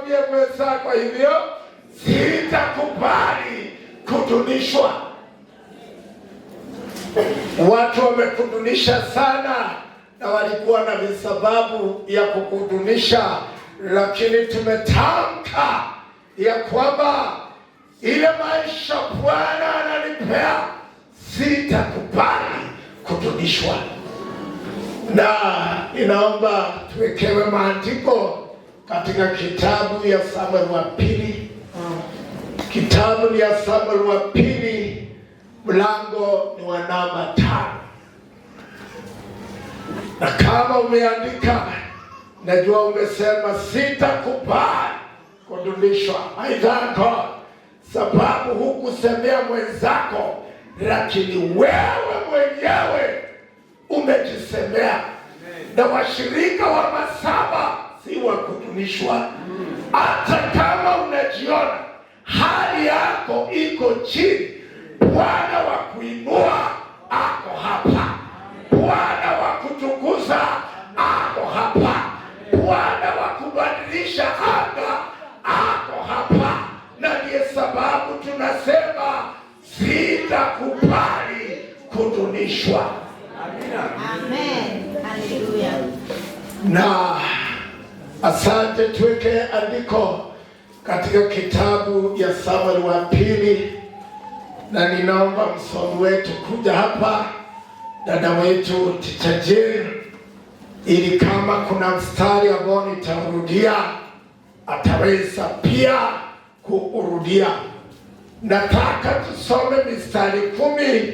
mwambie mwenzako hivyo, sitakubali kudunishwa. Watu wamekudunisha sana na walikuwa na visababu ya kukudunisha, lakini tumetamka ya kwamba ile maisha Bwana ananipea, sitakubali kudunishwa. Na inaomba tuwekewe maandiko katika kitabu ya Samuel wa pili. Kitabu ya Samuel wa pili, mlango ni wa namba 5. Na kama umeandika, najua umesema sitakubali kudunishwa. I thank God, sababu hukusemea mwenzako, lakini wewe mwenyewe umejisemea. Na washirika wa masaba si wa kudunishwa. Hata kama unajiona hali yako iko chini, Bwana wa kuinua ako hapa. Bwana wa kutukuza ako hapa. Bwana wa kubadilisha anga ako hapa. Na ndiye sababu tunasema sitakubali kudunishwa. Amen. Hallelujah. Na asante, tuweke andiko katika kitabu ya Samuel wa pili, na ninaomba msomi wetu kuja hapa, dada wetu Teacher Jane, ili kama kuna mstari ambao nitaurudia ataweza pia kuurudia. Nataka tusome mistari 10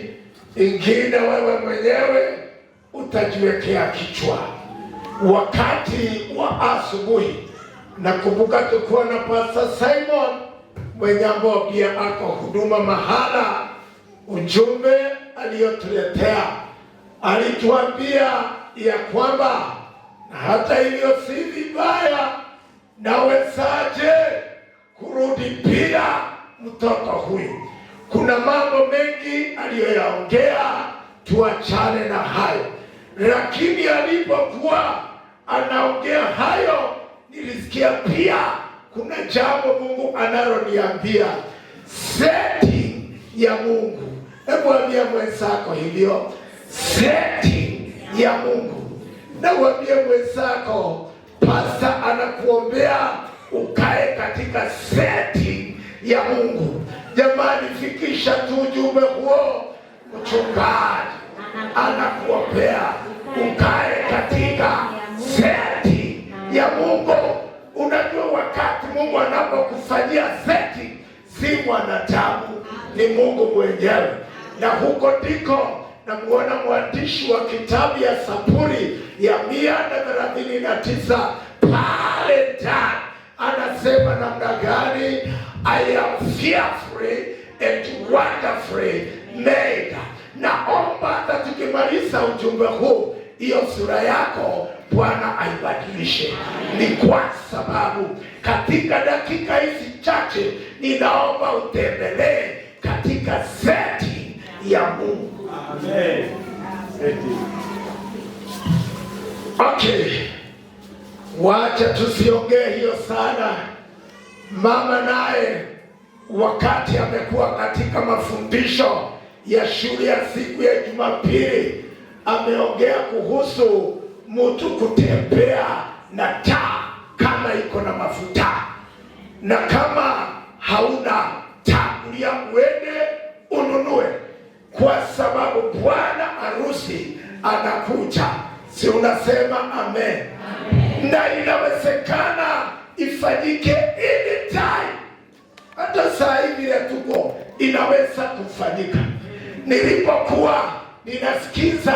ingine, wewe mwenyewe utajiwekea kichwa. Wakati wa asubuhi, nakumbuka tukuwa na Pastor Simon mwenye ambao pia ako huduma mahala. Ujumbe aliyotuletea, alituambia ya kwamba hata hivyo si vibaya, nawezaje kurudi pia mtoto huyu. Kuna mambo mengi aliyoyaongea, tuachane na hayo. Lakini alipokuwa anaongea hayo, nilisikia pia kuna jambo Mungu analoniambia, setting ya Mungu. Hebu ambia mwenzako hivyo, setting ya Mungu. Na uambie mwenzako, Pastor anakuombea ukae katika setting ya Mungu. Jamani, fikisha tu ujumbe huo. Mchungaji anakuombea ukae katika setting ya Mungu. Unajua wakati Mungu anapokufanyia setting, si mwanadamu, ni Mungu mwenyewe. Na huko ndiko namuona mwandishi wa kitabu ya Zaburi ya 139 pale ndani anasema namna gani? I am fearfully and wonderfully made. Naomba hata tukimaliza ujumbe huu, hiyo sura yako Bwana aibadilishe. Ni kwa sababu katika dakika hizi chache ninaomba utembelee katika setting ya Mungu. Amen. Okay. Wacha tusiongee hiyo sana. Mama naye wakati amekuwa katika mafundisho ya shule ya siku ya Jumapili, ameongea kuhusu mtu kutembea na taa kama iko na mafuta, na kama hauna taa ya uende ununue, kwa sababu bwana harusi anakuja. Si unasema amen? Amen. Na inawezekana ifanyike anytime. Hata saa hivi ya tuko inaweza kufanyika. Nilipokuwa ninasikiza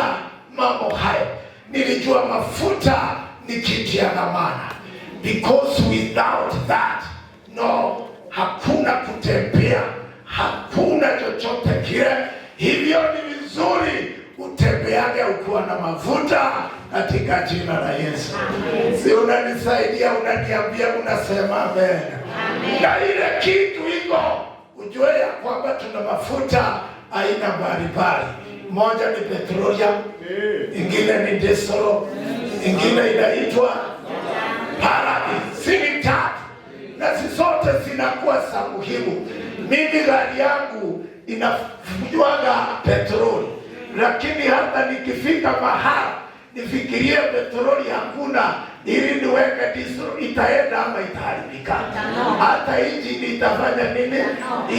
mambo hayo, nilijua mafuta ni kitu ya dhamana, because without that, no, hakuna kutembea, hakuna chochote kile. Hivyo ni vizuri utembeage ukiwa na mafuta katika jina la Yesu. Amen. Si unanisaidia, unaniambia, unasema amen. Amen. Na ile kitu iko ujue ya kwamba tuna mafuta aina mbalimbali. Moja ni petroleum, ingine ni diesel, ingine inaitwa paradise. Si tatu. muhimu. Mimi gari yangu inafunywaga petroli, lakini hata nikifika mahali nifikirie petroli hakuna, ili niweke diesel, itaenda ama itaharibika? Hata injini itafanya nini?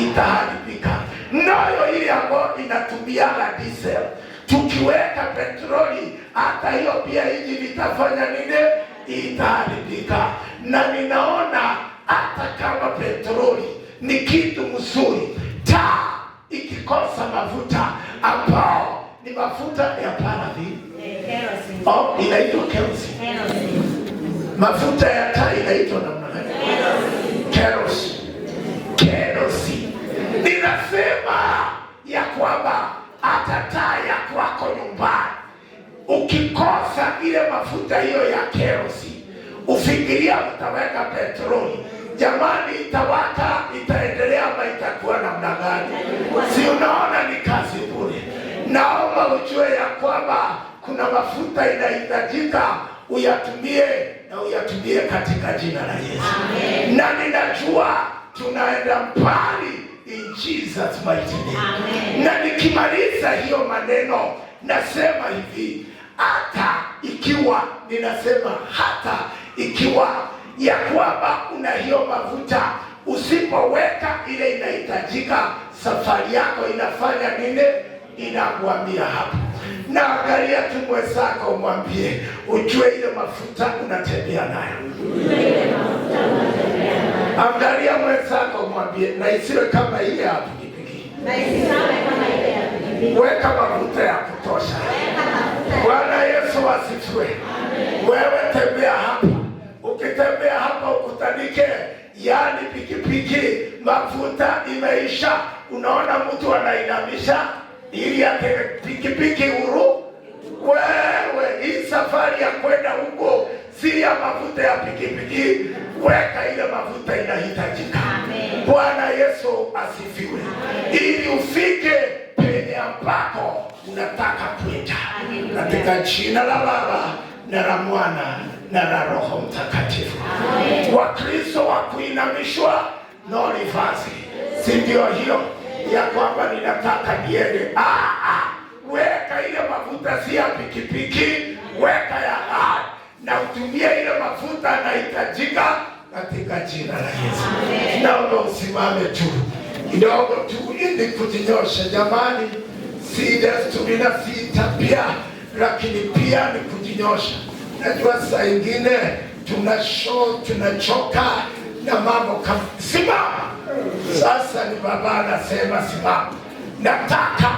Itaharibika. Nayo ile ambayo inatumiaga diesel, tukiweka petroli, hata hiyo pia injini itafanya nini? Itaharibika. Na ninaona hata kama petroli ni kitu mzuri, taa ikikosa mafuta ambao ni mafuta ya paraffin, inaitwa kerosene. Mafuta ya taa inaitwa namna gani? Kerosene. Ninasema ya kwamba hata taa ya kwako nyumbani, ukikosa ile mafuta hiyo ya kerosene, ufikiria utaweka petroli, jamani, itawaka, itaendelea ama itakuwa namna gani? Si unaona ni kazi bure? Naomba ujue ya kwamba kuna mafuta inahitajika uyatumie, na uyatumie katika jina la Yesu. Amen. Na ninajua tunaenda mbali in Jesus mighty name. Amen. Na nikimaliza hiyo maneno nasema hivi, hata ikiwa ya kwamba una hiyo mafuta, usipoweka ile inahitajika, safari yako inafanya nini? Inakuambia hapo. Na angalia tu mwenzako, mwambie ujue ile mafuta unatembea nayo. Angalia mwenzako, mwambie na isiwe kama ile ya pikipiki. Weka mafuta ya kutosha. Bwana Yesu asifiwe. Wewe tembea hapa. Ukitembea hapa ukutanike, yani pikipiki mafuta imeisha. Unaona mtu anainamisha ili ate pikipiki huru. Wewe hii safari ya kwenda huko si ya mafuta ya pikipiki, weka ile mafuta inahitajika. Bwana Yesu asifiwe. Ili ufike penye ambako unataka kwenda, katika jina la Baba na la Mwana na la Roho Mtakatifu. Wakristo wa kuinamishwa no reverse. Si ndio hiyo ya kwamba ninataka niende? Weka ile mafuta si ya pikipiki, weka ya gari, na utumie ile mafuta inahitajika katika jina la Yesu. Naomba usimame tu kidogo tu ili kujinyosha. Jamani, si desturi na si tabia, lakini pia ni kujinyosha. Najua saa ingine tunachoka na mambo kama simama. Sasa ni baba anasema simama. Nataka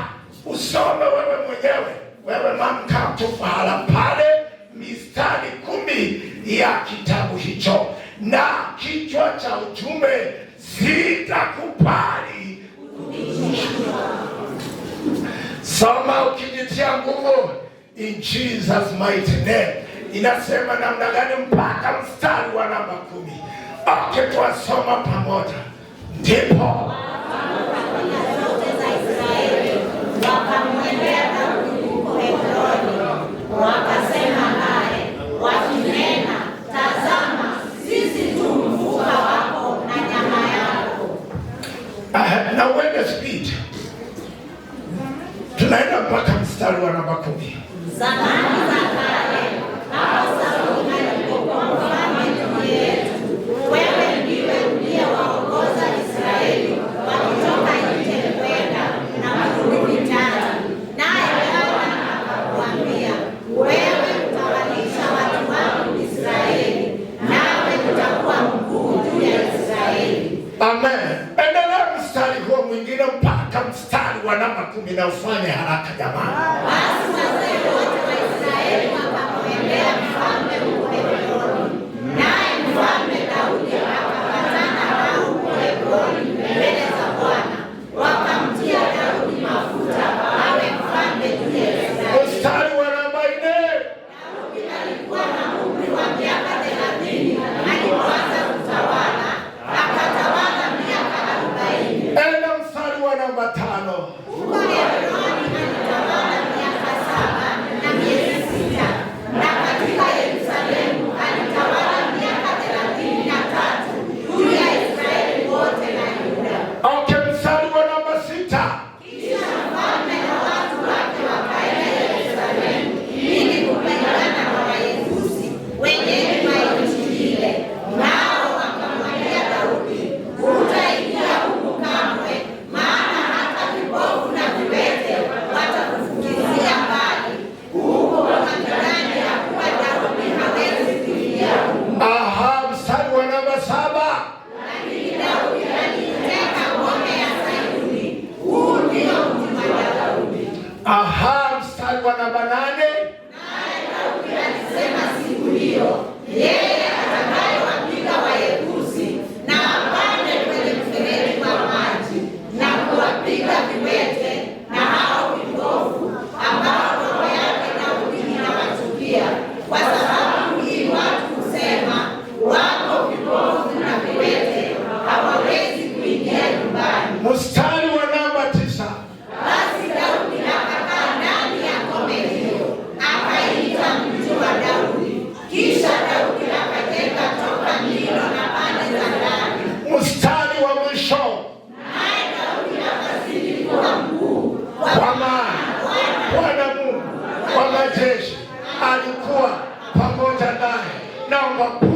usome wewe mwenyewe. Wewe mamka tu pahala pale mistari 10 ya kitabu hicho, na kichwa cha ujumbe, sitakubali kudhulumiwa. Soma ukijitia nguvu in Jesus mighty name. Inasema namna gani mpaka mstari wa namba 10? Okay, tuasoma pamoja. Ndipo wakamwendea Daudi huko Hebroni, wakasema naye wakinena, tazama, sisi tu mfupa wako na nyama yako. Now when the speed tunaenda mpaka mstari wa namba 10. Zamani za kale, hapo Sauli alipokuwa mfalme juu yetu, wewe ndiwe uliyewaongoza Israeli wakitoka nje kwenda na kurudi tena. Naye Bwana akakuambia, wewe utawalisha watu wangu Israeli, nawe utakuwa mkuu juu ya Israeli. Amen. Endelea mstari huo mwingine mpaka mstari wa namba 10 na ufanye haraka jamani. Basi wazee wote wa Israeli wakamwendea mfalme huko Hebroni, naye mfalme Daudi akapatana nao huko Hebroni mbele za Bwana, wakamtia Daudi mafuta awe mfalme juu ya Israeli. Mstari wa namba 4. Daudi alikuwa na umri wa miaka 30 alipoanza kutawala, akatawala miaka 40. Enda mstari wa namba 5. Huko Hebroni alitawala miaka 7 na miezi 6, na katika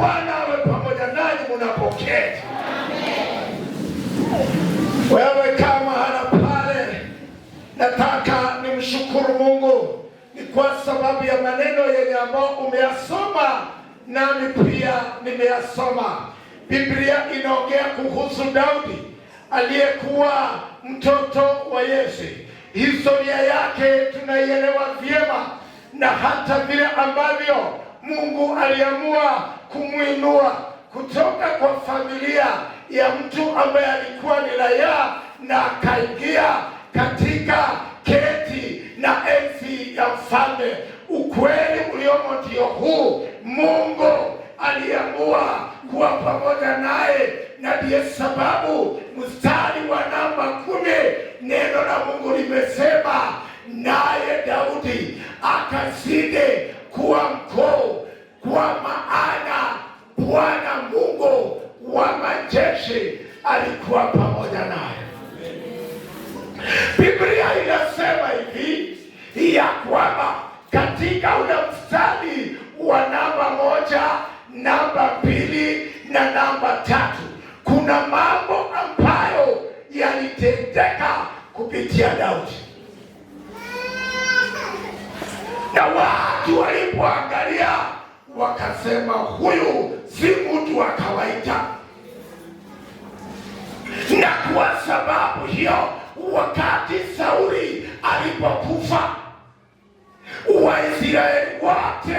Bwana awe pamoja nanyi mnapoketi. Wewe kama hana pale, nataka nimshukuru Mungu ni kwa sababu ya maneno yenye ambao umeyasoma nami pia nimeyasoma. Biblia inaongea kuhusu Daudi aliyekuwa mtoto wa Yese. Historia yake tunaielewa vyema, na hata vile ambavyo Mungu aliamua kumuinua kutoka kwa familia ya mtu ambaye alikuwa ni raia na akaingia katika keti na enzi ya mfalme. Ukweli uliomo ndio huu: Mungu aliamua kuwa pamoja naye, na ndiye sababu mstari wa namba 10 neno la Mungu limesema, naye Daudi akazidi kuwa mkuu, kwa maana Bwana Mungu wa majeshi alikuwa pamoja naye. Biblia inasema hivi ya kwamba katika ule mstari wa namba 1, namba 2 na namba 3 kuna mambo ambayo yalitendeka kupitia Daudi, na watu walipoangalia wakasema huyu si mtu wa kawaida. Na kwa sababu hiyo, wakati Sauli alipokufa, Waisraeli wote,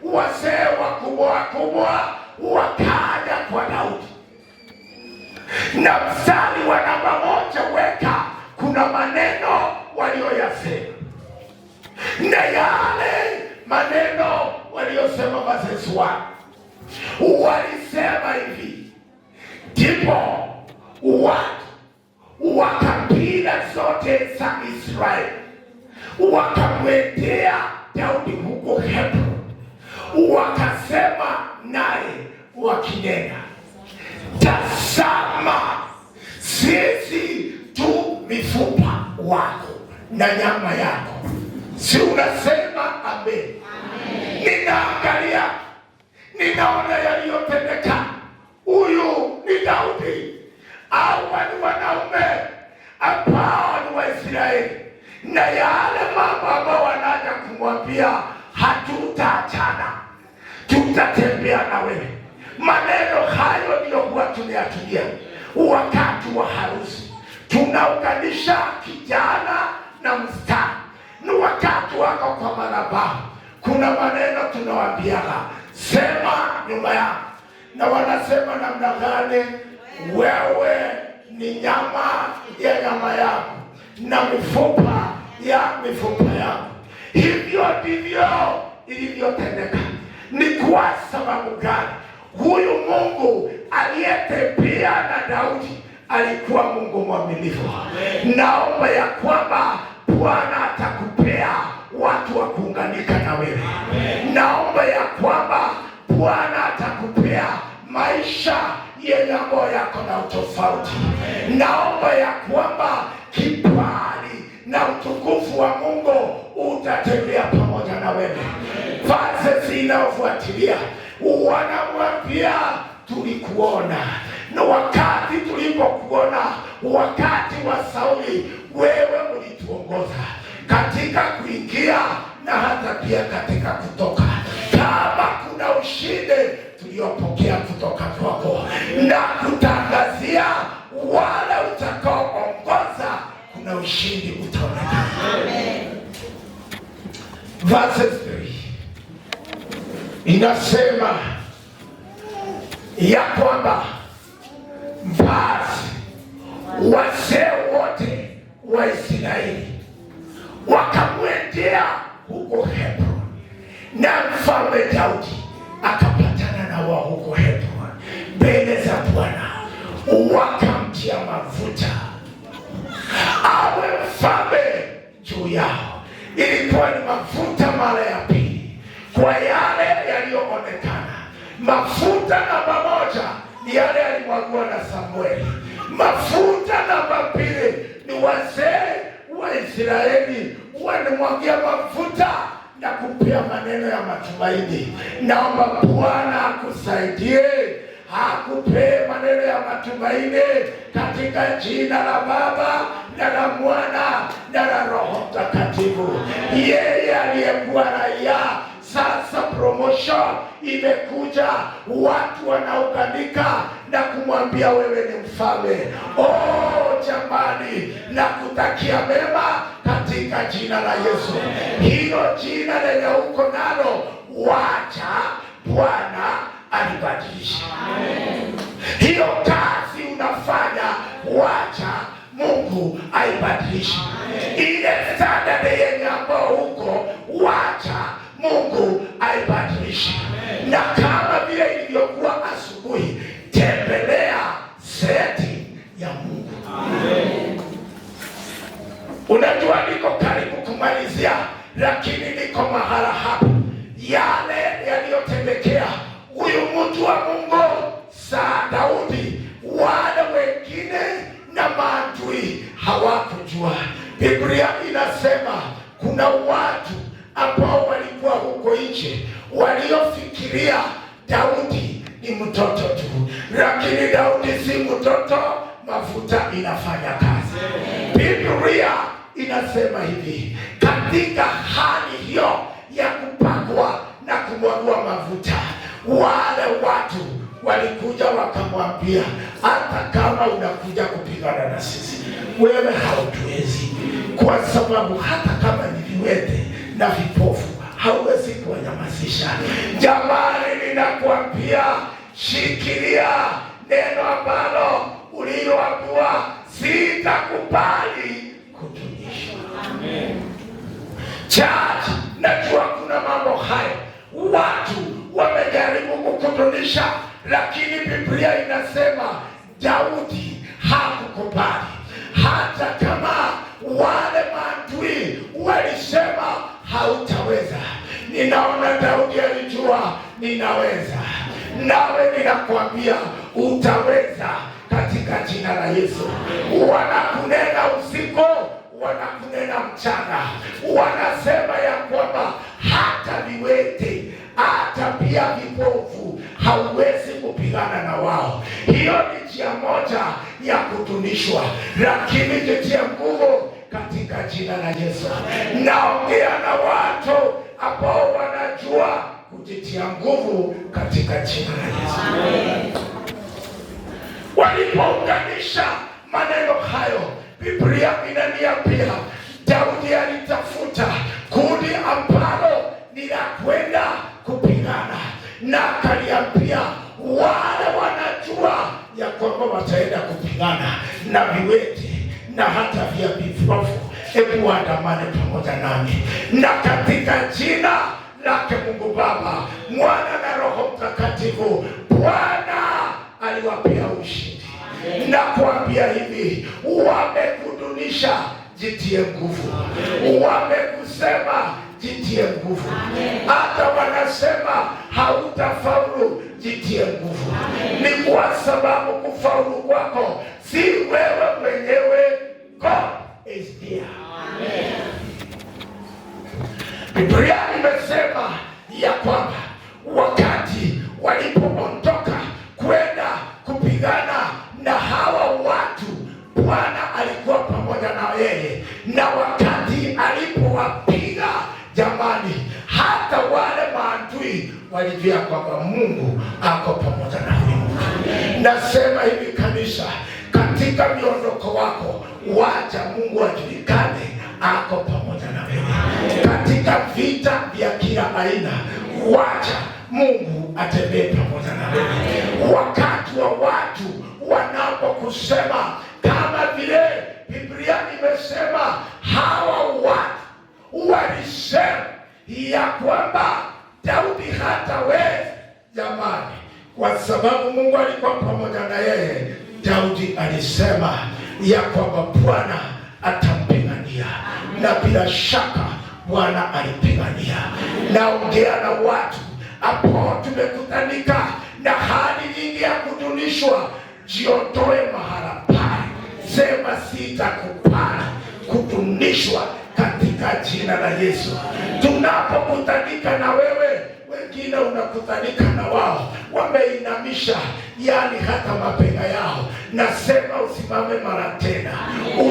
wazee wakubwa wakaja kwa Daudi. Na mstari wa namba 1 weka, kuna maneno walioyasema, na yale maneno waliosema wazazi wao walisema hivi, ndipo watu wa kabila zote za Israeli wakamwendea Daudi huko Hebron, wakasema naye wakinena, tazama, sisi tu mifupa wako na nyama yako. Si unasema amen? Ninaangalia, ninaona yaliyotendeka. Huyu ni Daudi, hawa ni wanaume ambao ni Waisraeli, na yale mambo ambao wanaja kumwambia, hatutaachana, tutatembea na wewe. Maneno hayo ndio huwa tunayatumia wakati wa harusi. Tunaunganisha kijana na msichana, ni wakati wako kwa madhabahu, kuna maneno tunawaambiana, sema nyuma yako. Na wanasema namna gani? Wewe ni nyama ya nyama yako na mifupa ya mifupa yako. Hivyo ndivyo ilivyotendeka. Ni kwa sababu gani? Huyu Mungu aliyetembea na Daudi alikuwa Mungu mwaminifu. Naomba ya kwamba Bwana atakupea watu wa kuunganika na wewe. Naomba ya kwamba Bwana atakupea maisha yenye ambayo yako na utofauti. Naomba ya kwamba kibali na utukufu wa Mungu utatembea pamoja na wewe. Verse inayofuatilia wanamwambia, tulikuona, na wakati tulipokuona wakati wa Sauli, wewe ulituongoza katika kuingia na hata pia katika kutoka. Kama kuna ushindi tuliopokea kutoka kwako, na kutangazia wale utakaoongoza, kuna ushindi utaonekana. Verse 3 inasema ya kwamba basi wazee wote wa Israeli wakamwendea huko Hebron, na mfalme Daudi akapatana na wao huko Hebron mbele za Bwana, wakamtia mafuta awe mfalme juu yao. Ilikuwa ni mafuta mara ya pili kwa yale yaliyoonekana. Mafuta namba 1 ni yale yalimwagwa na Samueli. Mafuta namba 2 ni wazee wa Israeli walimwagia mafuta na kupea maneno ya matumaini. Naomba Bwana akusaidie, akupee maneno ya matumaini katika jina la Baba na la Mwana na la Roho Mtakatifu. Yeye aliyekuwa raia, sasa promotion imekuja, watu wanaunganika na kumwambia wewe ni mfalme. Jamani, na kutakia mema katika jina la Yesu. Hilo jina lenye uko nalo, wacha Bwana alibadilisha. Hiyo kazi unafanya, wacha Mungu aibadilishe. Ile standard yenye ambao huko, wacha Mungu aibadilishe. Na kama vile ilivyokuwa asubuhi, tembelea seti ya Mungu. Unajua niko karibu kumalizia, lakini niko mahala hapa. Yale yaliyotendekea huyu mtu wa Mungu saa Daudi, wale wengine na maadui hawakujua. Biblia inasema kuna watu ambao walikuwa huko nje waliofikiria Daudi ni mtoto tu, lakini Daudi si mtoto. Mafuta inafanya kazi. Biblia inasema hivi, katika hali hiyo ya kupakwa na kumwagwa mafuta, wale watu walikuja wakamwambia, hata kama unakuja kupigana na sisi, wewe hautuwezi, kwa sababu hata kama ni viwete na vipofu hauwezi kuwanyamazisha. Jamani, ninakuambia, shikilia neno ambalo uliloambiwa, sitakubali kutunisha. Amen. Church, najua kuna mambo hayo watu wamejaribu kukutunisha, lakini Biblia inasema Daudi hakukubali. Hata kama wale maadui walisema hautaweza, ninaona Daudi alijua ninaweza. Nawe ninakwambia utaweza katika jina la Yesu. Wanakunena usiku, wanakunena mchana, wanasema ya kwamba hata viwete, hata pia vipofu hauwezi kupigana na wao. Hiyo ni njia moja ya kutunishwa, lakini jitie nguvu katika jina la Yesu. Naongea na watu ambao wanajua kujitia nguvu katika jina la Yesu. Amen. Walipounganisha maneno hayo, Biblia inaniambia Daudi alitafuta kundi ambalo ni la kwenda kupigana, na akaliambia wale wanajua ya kwamba wataenda kupigana na viwete na hata vya vipofu, hebu andamane pamoja nami. Na katika jina lake Mungu Baba, Mwana na Roho Mtakatifu, Bwana aliwapea ushindi. Na kuambia hivi, wamekudunisha, jitie nguvu. Wamekusema, jitie nguvu. Hata wanasema hautafaulu, jitie nguvu. Ni kwa sababu kufaulu kwako si wewe mwenyewe, God is there. Amen. Biblia imesema ya kwamba wakati walipoondoka kwenda kupigana na hawa watu, Bwana alikuwa pamoja na yeye. Na wakati alipowapiga, jamani, hata wale maadui walijua kwamba Mungu ako pamoja na wewe. Nasema hivi kanisa, katika miondoko wako, wacha Mungu ajulikane ako pamoja na wewe. Katika vita vya kila aina, wacha Mungu atembee pamoja na wewe. Wakati wa watu wanapokusema, kama vile Biblia imesema, hawa watu walisema ya kwamba Daudi hataweza. Jamani, kwa sababu Mungu alikuwa pamoja na yeye, Daudi alisema ya kwamba Bwana atampigania, na bila shaka Bwana alipigania. Naongea na watu ambao tumekutanika na hali nyingi ya kudunishwa. Jiondoe mahala pale, sema sitakubali kudunishwa. katika jina la Yesu. Tunapokutanika na wewe, wengine unakutanika na wao wameinamisha, yani hata mapega yao. Nasema usimame mara tena,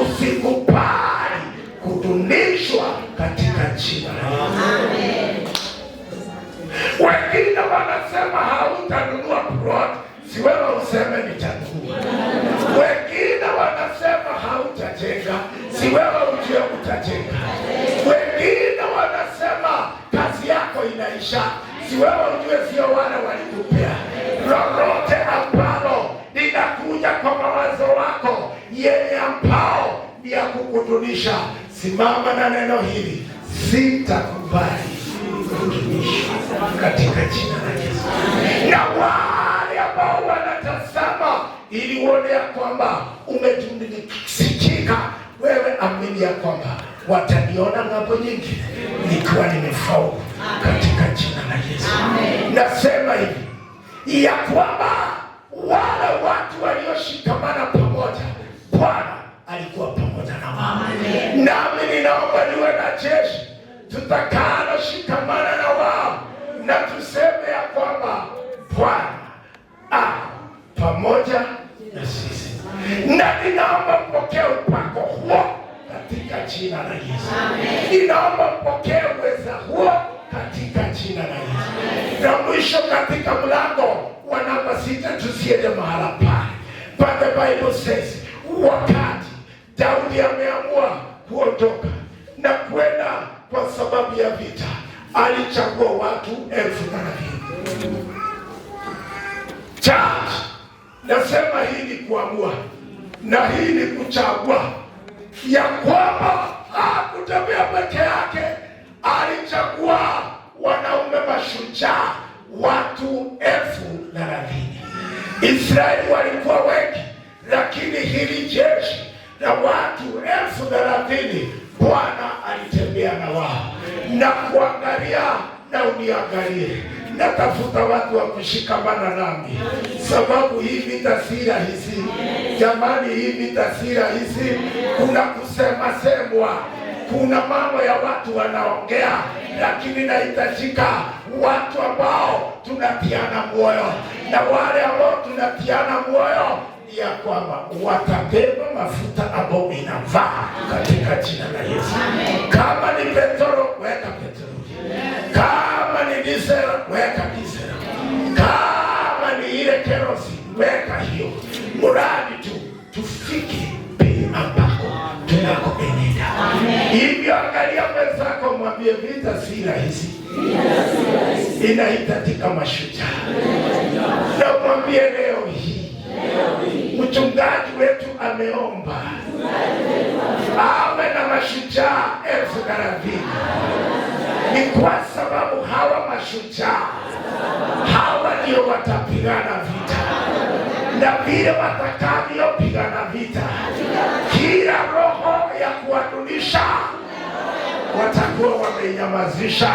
usikubali kudunishwa katika jina la Yesu. Wengine wanasema hautanunua plot, si wewe useme nitanunua. Wengine wanasema hautajenga, si wewe ujue utajenga. Wengine wanasema kazi yako inaisha, si wewe ujue sio wale walikupea. Lolote ambalo linakuja kwa mawazo wako yenye ambao ni ya kukudunisha, simama na neno hili, sitakubali kudunishwa katika jina la Yesu. Na wale ambao wanatazama ili uone ya kwamba umesikika, wewe amini ya kwamba wataniona ng'ambo nyingine nikiwa nimefaulu katika jina la Yesu. Nasema hivi ya kwamba wale watu walioshikamana pamoja, Bwana alikuwa pamoja na wao. Nami ninaomba niwe na jeshi tutakalo shikamana na wao, na tuseme ya kwamba Bwana pamoja na sisi. Na ninaomba mpokee upako huo katika jina la Yesu. Ninaomba mpokee uweza huo katika jina la Yesu. Na mwisho katika mlango wa namba 6, tusiende mahala pale. But the Bible says, wakati Daudi ameamua kuondoka na kwenda kwa sababu ya vita, alichagua watu 10,000. Church, nasema hii ni kuamua na hii ni kuchagua, ya kwamba hakutembea peke yake. Alichagua wanaume mashujaa, watu 30,000. Israeli walikuwa wengi, lakini hili jeshi la watu 30,000 Bwana alitembea na wao. Na kuangalia na uniangalie, natafuta watu wa kushikamana nami, sababu hii vita si rahisi jamani. Hii vita si rahisi. Kuna kusema semwa, kuna mambo ya watu wanaongea, lakini nahitajika watu ambao tunatiana moyo, na wale ambao tunatiana moyo ya kwamba watabeba mafuta ambao inavaa katika jina la Yesu. Kama ni petrolo, weka petrolo. Kama ni diesel, weka diesel. Kama ni ile kerosene, weka hiyo. Muradi tu tufike pale ambako tunakoenda. Hivyo angalia mwenzako, mwambie vita si rahisi. Inahitajika mashujaa. Na mwambie leo hii mchungaji wetu ameomba awe na mashujaa 30,000. Ni kwa sababu hawa mashujaa, hawa ndio watapigana vita, na vile watakavyopigana vita, kila roho ya kuwadunisha watakuwa wamenyamazisha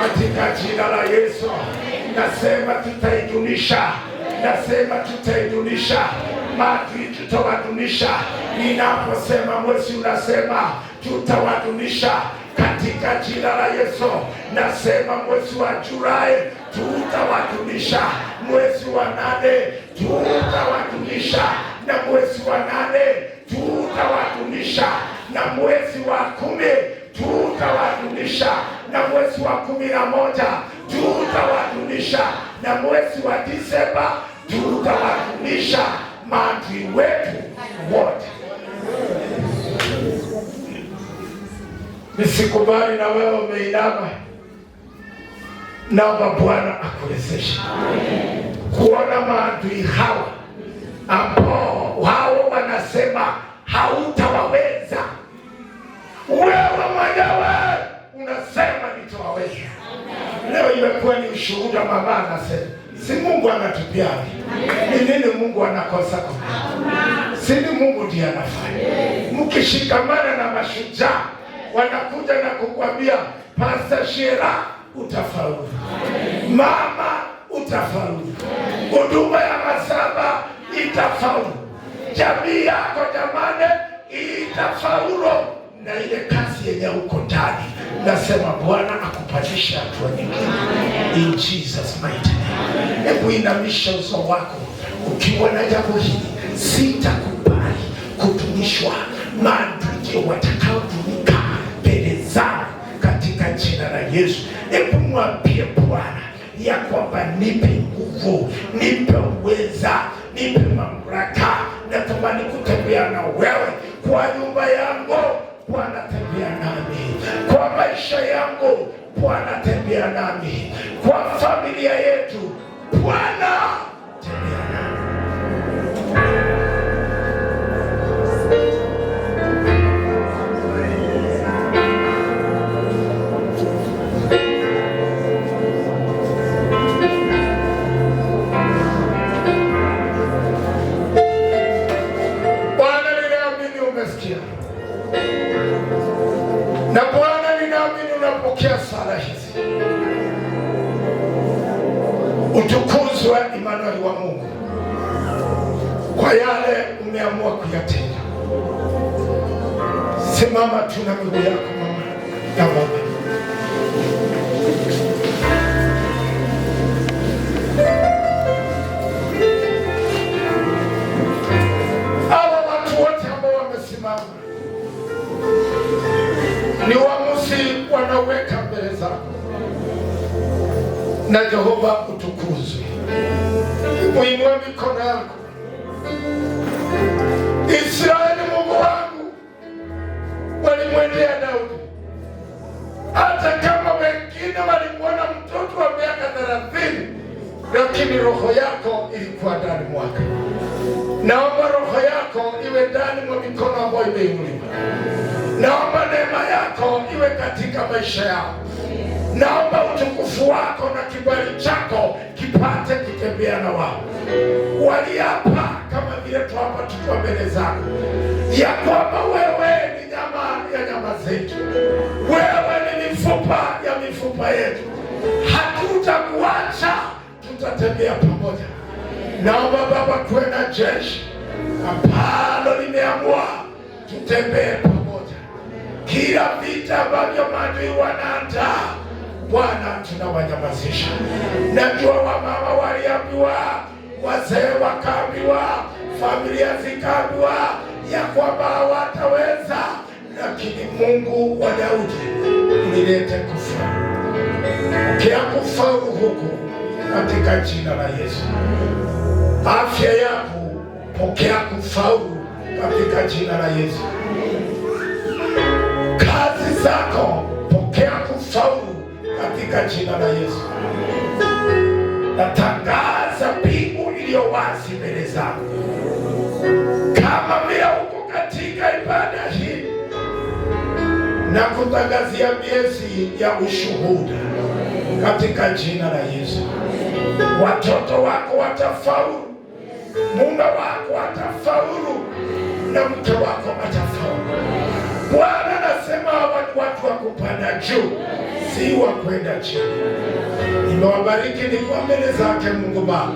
katika jina la Yesu. Nasema tutaidunisha. Nasema tutaidunisha. Maadui tutawadunisha. Ninaposema mwezi unasema tutawadunisha katika jina la Yesu. Nasema mwezi wa Julai tutawadunisha. Mwezi wa 8 tutawadunisha. Na mwezi wa 8 tutawadunisha. Na mwezi wa 10 tutawadunisha. Na mwezi wa 11 tutawadunisha. Na mwezi wa Disemba tutawadunisha maadui wetu wote. Nisikubali na wewe umeinama. Naomba Bwana akuwezeshe kuona maadui hawa ambao wao wanasema hautawaweza. Wewe mwenyewe unasema nitawaweza. Leo imekuwa ni ushuhuda. Mama anasema si Mungu anatupia. Ni nini Mungu anakosa kwa? Si ni Mungu ndiye anafanya. Mkishikamana na mashujaa, wanakuja na kukwambia Pastor Shera utafaulu, mama utafaulu, huduma ya Masaba itafaulu, jamii yako jamani itafaulu. na ile kazi yenye uko ndani. Nasema Bwana akupandishe hatua nyingine in Jesus mighty name. Hebu inamisha uso wako ukiwa na jambo hili. Sitakubali kutumishwa maadui watakaotumika mbele zangu katika jina la Yesu. Hebu mwambie Bwana ya kwamba nipe nguvu, nipe uweza, nipe mamlaka. Natamani kutembea na wewe kwa nyumba yangu. Bwana tembea nami kwa maisha yangu. Bwana tembea nami kwa familia yetu. Bwana tembea nami. Bwana ninaamini umesikia. Na Bwana ninaamini unapokea sala hizi. Utukuzwe Immanueli wa Mungu kwa yale umeamua kuyatenda. Simama tu na miguu yako mama na baba. Hawa watu wote ambao wamesimama ni uamuzi wanaweka mbele zako. Na Jehova utukuzwe. Uinue mikono yako. Israeli Mungu wangu walimwendea Daudi. Hata kama wengine walimwona mtoto wa miaka 30, lakini roho yako ilikuwa ndani mwake. Naomba roho yako iwe ndani mwa mikono ambayo imeinuliwa. Naomba neema yako iwe katika maisha yao. Naomba utukufu wako na kibali chako kipate kutembea na wao. Waliapa kama vile tuapa tukiwa mbele zako ya kwamba wewe ni nyama ya nyama zetu, wewe ni mifupa ya mifupa yetu. Hatutakuacha, tutatembea pamoja. Naomba Baba kuwe na jeshi ambalo limeamua tutembee pamoja. Kila vita ambavyo maadui wanaandaa, Bwana tunawanyamazisha. Najua wamama waliambiwa, wazee wakaambiwa, familia zikaambiwa ya kwamba hawataweza, lakini Mungu wa Daudi unilete kufaulu. Pokea kufaulu huku katika jina la Yesu. Afya yako pokea kufaulu katika jina la Yesu. Kazi zako pokea kufaulu katika jina la Yesu. Natangaza mbingu iliyo wazi mbele zako. Kama vile uko katika ibada hii, na kutangazia miezi ya ushuhuda katika jina la Yesu. Watoto wako watafaulu, mume wako atafaulu, na mke wako atafaulu. Bwana anasema hawa ni watu wa kupanda juu, si wa kwenda chini. Nimewabariki ni kwa mbele zake Mungu Baba.